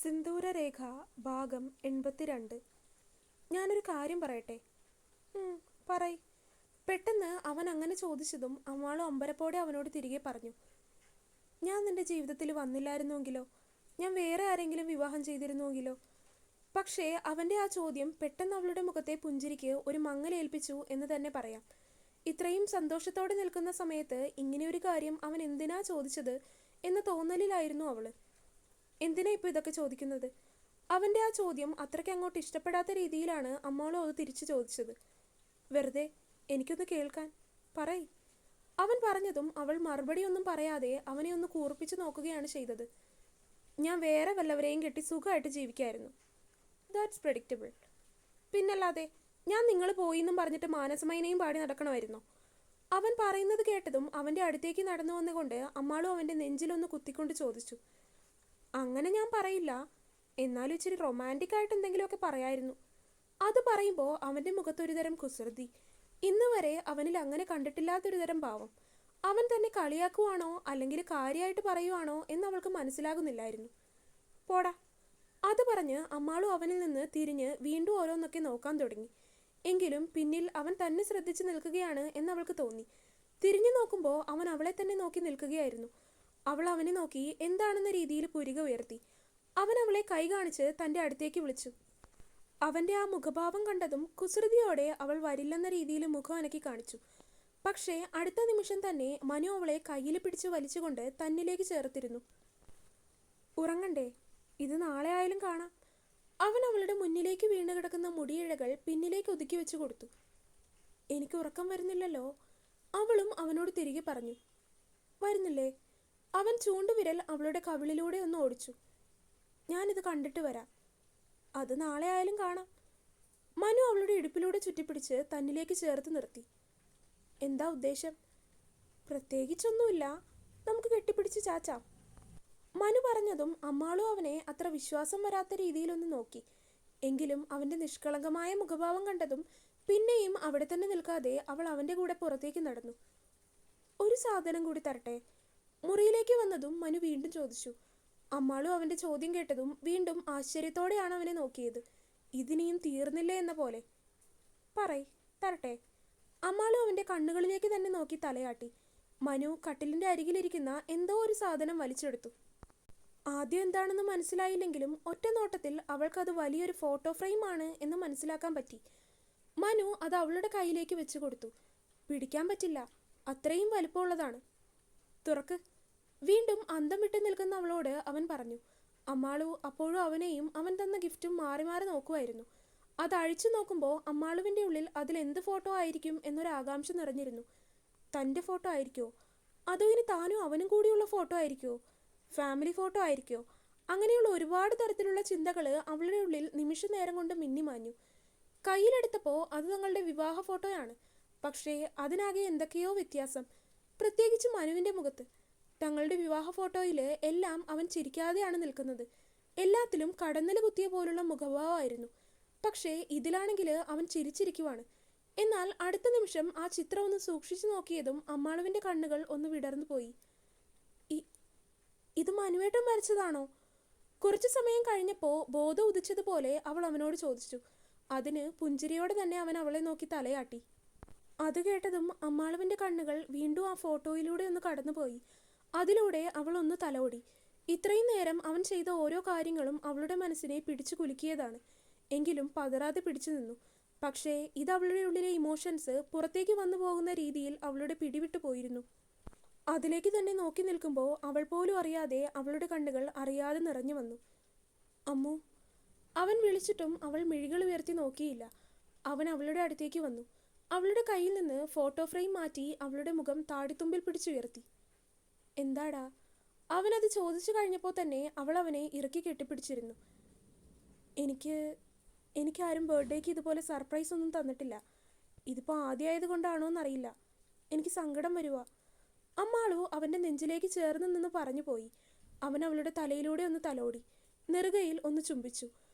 സിന്ദൂരരേഖ ഭാഗം 82. ഞാനൊരു കാര്യം പറയട്ടെ? പറയ്. പെട്ടെന്ന് അവൻ അങ്ങനെ ചോദിച്ചതും അമ്മാളും അമ്പരപ്പോടെ അവനോട് തിരികെ പറഞ്ഞു, ഞാൻ നിന്റെ ജീവിതത്തിൽ വന്നില്ലായിരുന്നുവെങ്കിലോ, ഞാൻ വേറെ ആരെങ്കിലും വിവാഹം ചെയ്തിരുന്നുവെങ്കിലോ. പക്ഷേ അവൻ്റെ ആ ചോദ്യം പെട്ടെന്ന് അവളുടെ മുഖത്തെ പുഞ്ചിരിക്ക് ഒരു മങ്ങലേൽപ്പിച്ചു എന്ന് തന്നെ പറയാം. ഇത്രയും സന്തോഷത്തോടെ നിൽക്കുന്ന സമയത്ത് ഇങ്ങനെയൊരു കാര്യം അവൻ എന്തിനാ ചോദിച്ചത് എന്ന തോന്നലിലായിരുന്നു അവള്. എന്തിനാ ഇപ്പോൾ ഇതൊക്കെ ചോദിക്കുന്നത്? അവൻ്റെ ആ ചോദ്യം അത്രയ്ക്ക് അങ്ങോട്ട് ഇഷ്ടപ്പെടാത്ത രീതിയിലാണ് അമ്മാളും അത് തിരിച്ചു ചോദിച്ചത്. വെറുതെ എനിക്കൊന്ന് കേൾക്കാൻ, പറയ്. അവൻ പറഞ്ഞതും അവൾ മറുപടി ഒന്നും പറയാതെ അവനെ ഒന്ന് കൂർപ്പിച്ചു നോക്കുകയാണ് ചെയ്തത്. ഞാൻ വേറെ വല്ലവരെയും കെട്ടി സുഖമായിട്ട് ജീവിക്കായിരുന്നു. That's predictable. പിന്നല്ലാതെ, ഞാൻ നിങ്ങൾ പോയിന്നും പറഞ്ഞിട്ട് മാനസമൈനയും പാടി നടക്കണമായിരുന്നോ? അവൻ പറയുന്നത് കേട്ടതും അവൻ്റെ അടുത്തേക്ക് നടന്നു വന്നുകൊണ്ട് അമ്മാളും അവൻ്റെ നെഞ്ചിലൊന്ന് കുത്തിക്കൊണ്ട് ചോദിച്ചു. അങ്ങനെ ഞാൻ പറയില്ല, എന്നാലും ഇച്ചിരി റൊമാൻറ്റിക് ആയിട്ട് എന്തെങ്കിലുമൊക്കെ പറയായിരുന്നു. അത് പറയുമ്പോൾ അവൻ്റെ മുഖത്തൊരു തരം കുസൃതി. ഇന്ന് വരെ അവനിൽ അങ്ങനെ കണ്ടിട്ടില്ലാത്തൊരു തരം ഭാവം. അവൻ തന്നെ കളിയാക്കുവാണോ അല്ലെങ്കിൽ കാര്യമായിട്ട് പറയുവാണോ എന്ന് അവൾക്ക് മനസ്സിലാകുന്നില്ലായിരുന്നു. പോടാ. അത് പറഞ്ഞ് അമ്മാളും അവനിൽ നിന്ന് തിരിഞ്ഞ് വീണ്ടും ഓരോന്നൊക്കെ നോക്കാൻ തുടങ്ങി. എങ്കിലും പിന്നിൽ അവൻ തന്നെ ശ്രദ്ധിച്ച് നിൽക്കുകയാണ് എന്നവൾക്ക് തോന്നി. തിരിഞ്ഞു നോക്കുമ്പോൾ അവൻ അവളെ തന്നെ നോക്കി നിൽക്കുകയായിരുന്നു. അവൾ അവനെ നോക്കി എന്താണെന്ന രീതിയിൽ പുരിക ഉയർത്തി. അവൻ അവളെ കൈ കാണിച്ച് തൻ്റെ അടുത്തേക്ക് വിളിച്ചു. അവൻ്റെ ആ മുഖഭാവം കണ്ടതും കുസൃതിയോടെ അവൾ വരില്ലെന്ന രീതിയിൽ മുഖം അനക്കി കാണിച്ചു. പക്ഷേ അടുത്ത നിമിഷം തന്നെ മനു അവളെ കയ്യിൽ പിടിച്ച് വലിച്ചുകൊണ്ട് തന്നിലേക്ക് ചേർത്തിരുന്നു. ഉറങ്ങണ്ടേ? ഇത് നാളെ ആയാലും കാണാം. അവൻ അവളുടെ മുന്നിലേക്ക് വീണ് കിടക്കുന്ന മുടിയിഴകൾ പിന്നിലേക്ക് ഒതുക്കി വെച്ചു കൊടുത്തു. എനിക്ക് ഉറക്കം വരുന്നില്ലല്ലോ, അവളും അവനോട് തിരികെ പറഞ്ഞു. വരുന്നില്ലേ? അവൻ ചൂണ്ടുവിരൽ അവളുടെ കവിളിലൂടെ ഒന്ന് ഓടിച്ചു. ഞാനിത് കണ്ടിട്ട് വരാം. അത് നാളെ ആയാലും കാണാം. മനു അവളുടെ ഇടുപ്പിലൂടെ ചുറ്റിപ്പിടിച്ച് തന്നിലേക്ക് ചേർത്ത് നിർത്തി. എന്താ ഉദ്ദേശം? പ്രത്യേകിച്ചൊന്നുമില്ല, നമുക്ക് കെട്ടിപ്പിടിച്ച് ചാച്ചാം. മനു പറഞ്ഞതും അമ്മാളും അവനെ അത്ര വിശ്വാസം വരാത്ത രീതിയിലൊന്ന് നോക്കി. എങ്കിലും അവൻ്റെ നിഷ്കളങ്കമായ മുഖഭാവം കണ്ടതും പിന്നെയും അവിടെ തന്നെ നിൽക്കാതെ അവൾ അവൻ്റെ കൂടെ പുറത്തേക്ക് നടന്നു. ഒരു സാധനം കൂടി തരട്ടെ? മുറിയിലേക്ക് വന്നതും മനു വീണ്ടും ചോദിച്ചു. അമ്മാളും അവൻ്റെ ചോദ്യം കേട്ടതും വീണ്ടും ആശ്ചര്യത്തോടെയാണ് അവനെ നോക്കിയത്. ഇതിനിയും തീർന്നില്ലേ എന്ന പോലെ. പറയ്, തരട്ടെ? അമ്മാളും അവൻ്റെ കണ്ണുകളിലേക്ക് തന്നെ നോക്കി തലയാട്ടി. മനു കട്ടിലിൻ്റെ അരികിലിരിക്കുന്ന എന്തോ ഒരു സാധനം വലിച്ചെടുത്തു. ആദ്യം എന്താണെന്ന് മനസ്സിലായില്ലെങ്കിലും ഒറ്റ നോട്ടത്തിൽ അവൾക്കത് വലിയൊരു ഫോട്ടോ ഫ്രെയിം ആണ് എന്ന് മനസ്സിലാക്കാൻ പറ്റി. മനു അത് അവളുടെ കയ്യിലേക്ക് വെച്ചു കൊടുത്തു. പിടിക്കാൻ പറ്റില്ല, അത്രയും വലിപ്പമുള്ളതാണ്. തുറക്ക്. വീണ്ടും അന്തം വിട്ട് നിൽക്കുന്ന അവളോട് അവൻ പറഞ്ഞു. അമ്മാളു അപ്പോഴും അവനെയും അവൻ തന്ന ഗിഫ്റ്റും മാറി മാറി നോക്കുമായിരുന്നു. അത് അഴിച്ചു നോക്കുമ്പോൾ അമ്മാളുവിൻ്റെ ഉള്ളിൽ അതിലെന്ത് ഫോട്ടോ ആയിരിക്കും എന്നൊരു ആകാംക്ഷ നിറഞ്ഞിരുന്നു. തൻ്റെ ഫോട്ടോ ആയിരിക്കുമോ? അതോ ഇനി താനും അവനും കൂടിയുള്ള ഫോട്ടോ ആയിരിക്കുമോ? ഫാമിലി ഫോട്ടോ ആയിരിക്കുമോ? അങ്ങനെയുള്ള ഒരുപാട് തരത്തിലുള്ള ചിന്തകൾ അവളുടെ ഉള്ളിൽ നിമിഷ നേരം കൊണ്ട് മിന്നിമാഞ്ഞു. കയ്യിലെടുത്തപ്പോൾ അത് തങ്ങളുടെ വിവാഹ ഫോട്ടോയാണ്. പക്ഷേ അതിനാകെ എന്തൊക്കെയോ വ്യത്യാസം, പ്രത്യേകിച്ച് മനുവിൻ്റെ മുഖത്ത്. തങ്ങളുടെ വിവാഹ ഫോട്ടോയിൽ എല്ലാം അവൻ ചിരിക്കാതെയാണ് നിൽക്കുന്നത്. എല്ലാത്തിലും കടന്നൽ കുത്തിയ പോലുള്ള മുഖഭാവമായിരുന്നു. പക്ഷേ ഇതിലാണെങ്കിൽ അവൻ ചിരിച്ചിരിക്കുവാണ്. എന്നാൽ അടുത്ത നിമിഷം ആ ചിത്രം ഒന്ന് സൂക്ഷിച്ചു നോക്കിയതും അമ്മാളുവിൻ്റെ കണ്ണുകൾ ഒന്ന് വിടർന്നു പോയി. ഇത് മനുവേട്ടൻ വരച്ചതാണോ? കുറച്ചു സമയം കഴിഞ്ഞപ്പോൾ ബോധം ഉദിച്ചതുപോലെ അവൾ അവനോട് ചോദിച്ചു. അതിന് പുഞ്ചിരിയോടെ തന്നെ അവൻ അവളെ നോക്കി തലയാട്ടി. അത് കേട്ടതും അമ്മാളുവിൻ്റെ കണ്ണുകൾ വീണ്ടും ആ ഫോട്ടോയിലൂടെ ഒന്ന് കടന്നുപോയി. അതിലൂടെ അവൾ ഒന്ന് തലോടി. ഇത്രയും നേരം അവൻ ചെയ്ത ഓരോ കാര്യങ്ങളും അവളുടെ മനസ്സിനെ പിടിച്ചു കുലുക്കിയതാണ്. എങ്കിലും പതറാതെ പിടിച്ചു നിന്നു. പക്ഷേ ഇത് അവളുടെ ഉള്ളിലെ ഇമോഷൻസ് പുറത്തേക്ക് വന്നു പോകുന്ന രീതിയിൽ അവളുടെ പിടിവിട്ടു പോയിരുന്നു. അതിലേക്ക് തന്നെ നോക്കി നിൽക്കുമ്പോൾ അവൾ പോലും അറിയാതെ അവളുടെ കണ്ണുകൾ അറിയാതെ നിറഞ്ഞു വന്നു. അമ്മു. അവൻ വിളിച്ചിട്ടും അവൾ മിഴികൾ ഉയർത്തി നോക്കിയില്ല. അവൻ അവളുടെ അടുത്തേക്ക് വന്നു. അവളുടെ കയ്യിൽ നിന്ന് ഫോട്ടോ ഫ്രെയിം മാറ്റി അവളുടെ മുഖം താടിത്തുമ്പിൽ പിടിച്ചുയർത്തി. എന്താടാ? അവനത് ചോദിച്ചു കഴിഞ്ഞപ്പോൾ തന്നെ അവൾ അവനെ ഇറുക്കി കെട്ടിപ്പിടിച്ചിരുന്നു. എനിക്കാരും ബർത്ത്ഡേക്ക് ഇതുപോലെ സർപ്രൈസ് ഒന്നും തന്നിട്ടില്ല. ഇതിപ്പോൾ ആദ്യമായത് കൊണ്ടാണോ എന്നറിയില്ല. എനിക്ക് സങ്കടം വരുവാ. അമ്മാളു അവൻ്റെ നെഞ്ചിലേക്ക് ചേർന്ന് നിന്ന് പറഞ്ഞു പോയി. അവൻ അവളുടെ തലയിലൂടെ ഒന്ന് തലോടി, നെറുകയിൽ ഒന്ന് ചുംബിച്ചു.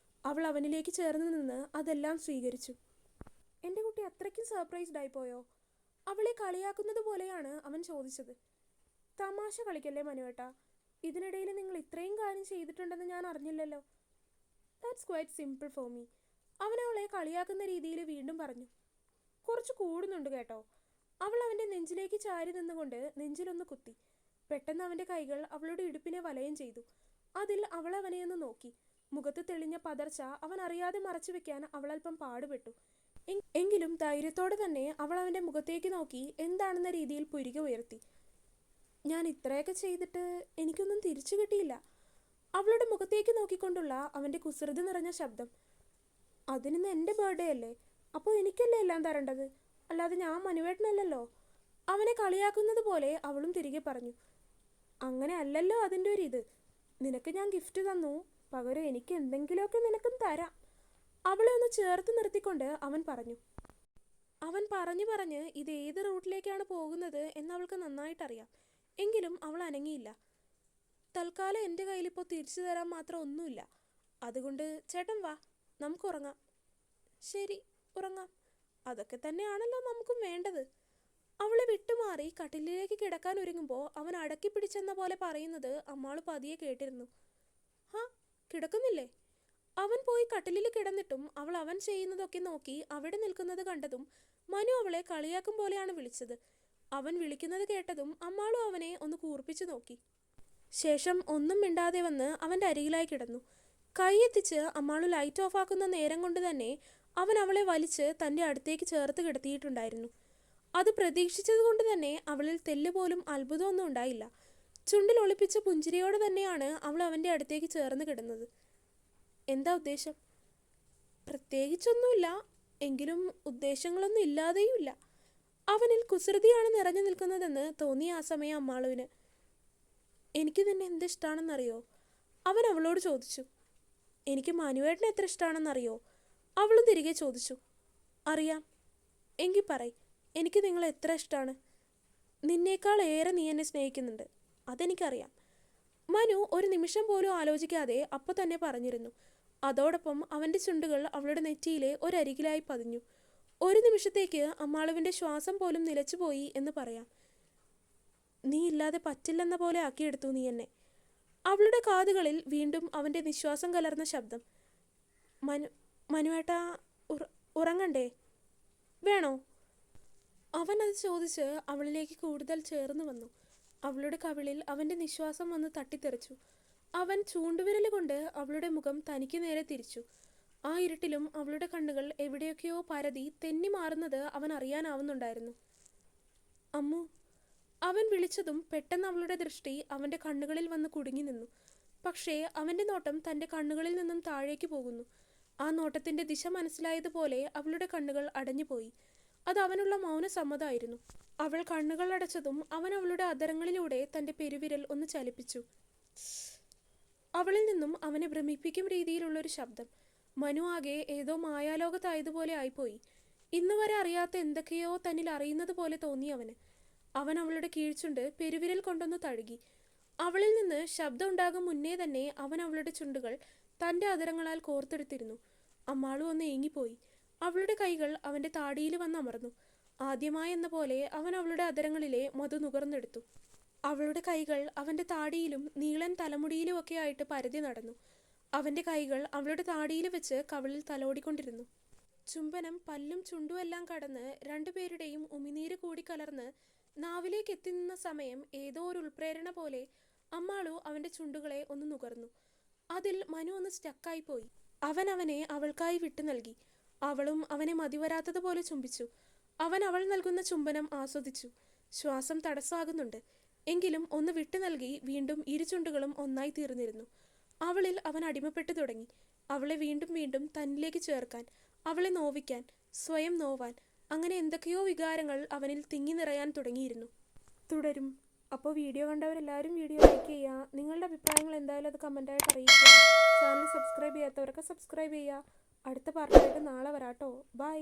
അവൾ അവനിലേക്ക് ചേർന്ന് നിന്ന് അതെല്ലാം സ്വീകരിച്ചു. എൻ്റെ കുട്ടി അത്രയ്ക്കും സർപ്രൈസ്ഡ് ആയിപ്പോയോ? അവളെ കളിയാക്കുന്നത് പോലെയാണ് അവൻ ചോദിച്ചത്. തമാശ കളിക്കല്ലേ മനുവേട്ടാ. ഇതിനിടയിൽ നിങ്ങൾ ഇത്രയും കാര്യം ചെയ്തിട്ടുണ്ടെന്ന് ഞാൻ അറിഞ്ഞില്ലല്ലോ. That's quite simple for me. അവൻ അവളെ കളിയാക്കുന്ന രീതിയിൽ വീണ്ടും പറഞ്ഞു. കുറച്ച് കൂടുന്നുണ്ട് കേട്ടോ. അവൾ അവൻ്റെ നെഞ്ചിലേക്ക് ചാരി നിന്നുകൊണ്ട് നെഞ്ചിലൊന്ന് കുത്തി. പെട്ടെന്ന് അവൻ്റെ കൈകൾ അവളുടെ ഇടുപ്പിനെ വലയം ചെയ്തു. അതിൽ അവൾ അവനെ ഒന്ന് നോക്കി. മുഖത്ത് തെളിഞ്ഞ പതർച്ച അവൻ അറിയാതെ മറച്ചു വെക്കാൻ അവൾ അല്പം പാടുപെട്ടു. എങ്കിലും ധൈര്യത്തോടെ തന്നെ അവൾ അവൻ്റെ മുഖത്തേക്ക് നോക്കി എന്താണെന്ന രീതിയിൽ പുരിക ഉയർത്തി. ഞാൻ ഇത്രയൊക്കെ ചെയ്തിട്ട് എനിക്കൊന്നും തിരിച്ചു കിട്ടിയില്ല. അവളുടെ മുഖത്തേക്ക് നോക്കിക്കൊണ്ടുള്ള അവൻ്റെ കുസൃതി നിറഞ്ഞ ശബ്ദം. അതിനിന്ന് എൻ്റെ ബർത്ത്ഡേ അല്ലേ, അപ്പോൾ എനിക്കല്ലേ എല്ലാം തരേണ്ടത്, അല്ലാതെ ഞാൻ മനുവേട്ടനല്ലല്ലോ. അവനെ കളിയാക്കുന്നത് പോലെ അവളും തിരികെ പറഞ്ഞു. അങ്ങനെ അല്ലല്ലോ അതിൻ്റെ ഒരു ഇത്. നിനക്ക് ഞാൻ ഗിഫ്റ്റ് തന്നു, പകരം എനിക്ക് എന്തെങ്കിലുമൊക്കെ നിനക്കും തരാം. അവളെ ഒന്ന് ചേർത്ത് നിർത്തിക്കൊണ്ട് അവൻ പറഞ്ഞു. അവൻ പറഞ്ഞ് ഇത് ഏത് റൂട്ടിലേക്കാണ് പോകുന്നത് എന്ന് അവൾക്ക് നന്നായിട്ടറിയാം. എങ്കിലും അവൾ അനങ്ങിയില്ല. തൽക്കാലം എൻ്റെ കയ്യിലിപ്പോൾ തിരിച്ചു തരാൻ മാത്രം ഒന്നുമില്ല. അതുകൊണ്ട് ചേട്ടൻ വാ, നമുക്ക് ഉറങ്ങാം. ശരി, ഉറങ്ങാം. അതൊക്കെ തന്നെയാണല്ലോ നമുക്കും വേണ്ടത്. അവളെ വിട്ടുമാറി കട്ടിലിലേക്ക് കിടക്കാൻ ഒരുങ്ങുമ്പോൾ അവൻ അടക്കി പിടിച്ചെന്ന പോലെ പറയുന്നത് അമ്മാള് പതിയെ കേട്ടിരുന്നു. ഹാ, കിടക്കുന്നില്ലേ? അവൻ പോയി കട്ടിലിൽ കിടന്നിട്ടും അവൾ അവൻ ചെയ്യുന്നതൊക്കെ നോക്കി അവിടെ നിൽക്കുന്നത് കണ്ടതും മനു അവളെ കളിയാക്കും പോലെയാണ് വിളിച്ചത്. അവൻ വിളിക്കുന്നത് കേട്ടതും അമ്മാളും അവനെ ഒന്ന് കൂർപ്പിച്ചു നോക്കി. ശേഷം ഒന്നും മിണ്ടാതെ വന്ന് അവൻ്റെ അരികിലായി കിടന്നു. കൈയെത്തിച്ച് അമ്മാളു ലൈറ്റ് ഓഫാക്കുന്ന നേരം കൊണ്ട് തന്നെ അവൻ അവളെ വലിച്ച് തൻ്റെ അടുത്തേക്ക് ചേർത്ത് കിടത്തിയിട്ടുണ്ടായിരുന്നു. അത് പ്രതീക്ഷിച്ചത് കൊണ്ട് തന്നെ അവളിൽ തെല്ലുപോലും അത്ഭുതമൊന്നും ഉണ്ടായില്ല. ചുണ്ടിൽ ഒളിപ്പിച്ച പുഞ്ചിരിയോടെ തന്നെയാണ് അവൾ അവൻ്റെ അടുത്തേക്ക് ചേർന്ന് കിടന്നത്. എന്താ ഉദ്ദേശം? പ്രത്യേകിച്ചൊന്നുമില്ല, എങ്കിലും ഉദ്ദേശങ്ങളൊന്നും ഇല്ലാതെയുമില്ല. അവനിൽ കുസൃതിയാണ് നിറഞ്ഞു നിൽക്കുന്നതെന്ന് തോന്നിയ ആ സമയം അമ്മാളുവിന്. എനിക്ക് നിന്നെ എന്തിഷ്ടാണെന്നറിയോ? അവൻ അവളോട് ചോദിച്ചു. എനിക്ക് മനുവേട്ടനെ എത്ര ഇഷ്ടമാണെന്നറിയോ? അവളും തിരികെ ചോദിച്ചു. അറിയാം. എങ്കിൽ പറയ്, എനിക്ക് നിങ്ങളെ എത്ര ഇഷ്ടമാണ്? നിന്നേക്കാൾ ഏറെ നീ എന്നെ സ്നേഹിക്കുന്നുണ്ട്, അതെനിക്കറിയാം. മനു ഒരു നിമിഷം പോലും ആലോചിക്കാതെ അപ്പോൾ തന്നെ പറഞ്ഞിരുന്നു. അതോടൊപ്പം അവൻ്റെ ചുണ്ടുകൾ അവളുടെ നെറ്റിയിലെ ഒരരികിലായി പതിഞ്ഞു. ഒരു നിമിഷത്തേക്ക് അമ്മാളുവിൻ്റെ ശ്വാസം പോലും നിലച്ചുപോയി എന്ന് പറയാം. നീ ഇല്ലാതെ പറ്റില്ലെന്ന പോലെ ആക്കിയെടുത്തു നീ എന്നെ. അവളുടെ കാതുകളിൽ വീണ്ടും അവൻ്റെ നിശ്വാസം കലർന്ന ശബ്ദം. മനുവേട്ടാ, ഉറങ്ങണ്ടേ? വേണോ? അവൻ അത് ചോദിച്ച് അവളിലേക്ക് കൂടുതൽ ചേർന്ന് വന്നു. അവളുടെ കവിളിൽ അവൻ്റെ നിശ്വാസം വന്ന് തട്ടിത്തെറിച്ചു. അവൻ ചൂണ്ടുവിരൽ കൊണ്ട് അവളുടെ മുഖം തനിക്ക് നേരെ തിരിച്ചു. ആ ഇരുട്ടിലും അവളുടെ കണ്ണുകൾ എവിടെയൊക്കെയോ പരതി തെന്നി മാറുന്നത് അവൻ അറിയാനാവുന്നുണ്ടായിരുന്നു. അമ്മു. അവൻ വിളിച്ചതും പെട്ടെന്ന് അവളുടെ ദൃഷ്ടി അവൻ്റെ കണ്ണുകളിൽ വന്ന് കുടുങ്ങി നിന്നു. പക്ഷേ അവൻ്റെ നോട്ടം തൻ്റെ കണ്ണുകളിൽ നിന്നും താഴേക്ക് പോകുന്നു. ആ നോട്ടത്തിൻ്റെ ദിശ മനസ്സിലായതുപോലെ അവളുടെ കണ്ണുകൾ അടഞ്ഞുപോയി. അത് അവനുള്ള മൗനസമ്മതമായിരുന്നു. അവൾ കണ്ണുകൾ അടച്ചതും അവൻ അവളുടെ അധരങ്ങളിലൂടെ തൻ്റെ പെരുവിരൽ ഒന്ന് ചലിപ്പിച്ചു. അവളിൽ നിന്നും അവനെ ഭ്രമിപ്പിക്കും രീതിയിലുള്ളൊരു ശബ്ദം. മനു ആകെ ഏതോ മായാലോകത്തായതുപോലെ ആയിപ്പോയി. ഇന്ന് വരെ അറിയാത്ത എന്തൊക്കെയോ തന്നിൽ അറിയുന്നത് പോലെ തോന്നി അവന്. അവൻ അവളുടെ കീഴ്ചുണ്ട് പെരുവിരൽ കൊണ്ടൊന്ന് തഴുകി. അവളിൽ നിന്ന് ശബ്ദം ഉണ്ടാകും മുന്നേ തന്നെ അവൻ അവളുടെ ചുണ്ടുകൾ തൻ്റെ അധരങ്ങളാൽ കോർത്തെടുത്തിരുന്നു. അമ്മാളു ഒന്ന് ഏങ്ങിപ്പോയി. അവളുടെ കൈകൾ അവൻ്റെ താടിയിൽ വന്നമർന്നു. ആദ്യമായെന്ന പോലെ അവൻ അവളുടെ അധരങ്ങളിലെ മധു നുകർന്നെടുത്തു. അവളുടെ കൈകൾ അവൻ്റെ താടിയിലും നീളൻ തലമുടിയിലുമൊക്കെ ആയിട്ട് പരതി നടന്നു. അവൻ്റെ കൈകൾ അവളുടെ താടിയിൽ വെച്ച് കവിളിൽ തലോടിക്കൊണ്ടിരുന്നു. ചുംബനം പല്ലും ചുണ്ടുമെല്ലാം കടന്ന് രണ്ടുപേരുടെയും ഉമിനീര് കൂടി കലർന്ന് നാവിലേക്ക് എത്തി നിന്ന സമയം ഏതോ ഒരു ഉൾപ്രേരണ പോലെ അമ്മാളു അവൻ്റെ ചുണ്ടുകളെ ഒന്ന് നുകർന്നു. അതിൽ മനു ഒന്ന് സ്റ്റക്കായിപ്പോയി. അവൻ അവനെ അവൾക്കായി വിട്ടു നൽകി. അവളും അവനെ മതിവരാത്തതുപോലെ ചുംബിച്ചു. അവൻ അവൾ നൽകുന്ന ചുംബനം ആസ്വദിച്ചു. ശ്വാസം തടസ്സമാകുന്നുണ്ട്. എങ്കിലും ഒന്ന് വിട്ടു നൽകി വീണ്ടും ഇരു ചുണ്ടുകളും ഒന്നായി തീർന്നിരുന്നു. അവളിൽ അവൻ അടിമപ്പെട്ടു തുടങ്ങി. അവളെ വീണ്ടും വീണ്ടും തന്നിലേക്ക് ചേർക്കാൻ, അവളെ നോവിക്കാൻ, സ്വയം നോവാൻ, അങ്ങനെ എന്തൊക്കെയോ വികാരങ്ങൾ അവനിൽ തിങ്ങി നിറയാൻ തുടങ്ങിയിരുന്നു. തുടരും. അപ്പോൾ വീഡിയോ കണ്ടവരെല്ലാവരും വീഡിയോ ലൈക്ക് ചെയ്യുക. നിങ്ങളുടെ അഭിപ്രായങ്ങൾ എന്തായാലും അത് കമൻറ്റായിട്ട് അറിയിക്കുക. ചാനൽ സബ്സ്ക്രൈബ് ചെയ്യാത്തവരൊക്കെ സബ്സ്ക്രൈബ് ചെയ്യുക. അടുത്ത പാർട്ടായിട്ട് നാളെ വരാട്ടോ. ബൈ.